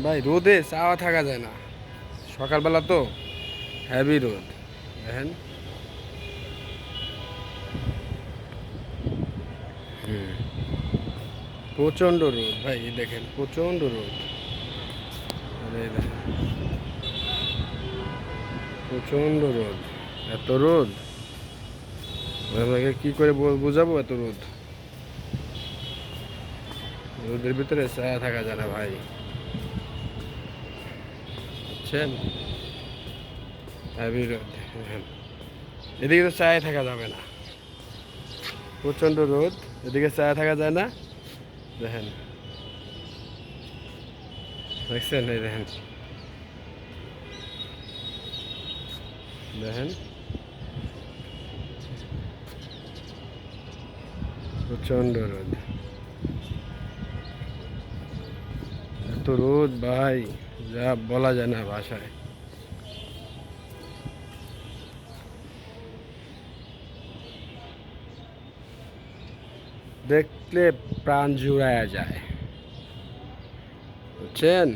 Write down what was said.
ভাই রোদে চাওয়া থাকা যায় না, সকালবেলা তো হেভি রোদ। দেখেন প্রচণ্ড রোদ ভাই, দেখেন প্রচণ্ড রোদ। আরে দেখেন প্রচণ্ড রোদ, এত রোদ আপনাকে কী করে বোঝাবো, এত রোদ। রোদের ভিতরে ছায়া থাকা যায় না ভাই, বুঝছেন? হেভি রোদ। দেখেন এদিকে তো ছায়া থাকা যাবে না, প্রচণ্ড রোদ, এদিকে ছায়া থাকা যায় না। দেখেন, দেখছেন? এই দেখেন, দেখেন প্রচণ্ড রোদ, এত রোদ ভাই যা বলা যায় না ভাষায়। দেখলে প্রাণ জুড়ায়া যায়, বুঝছেন?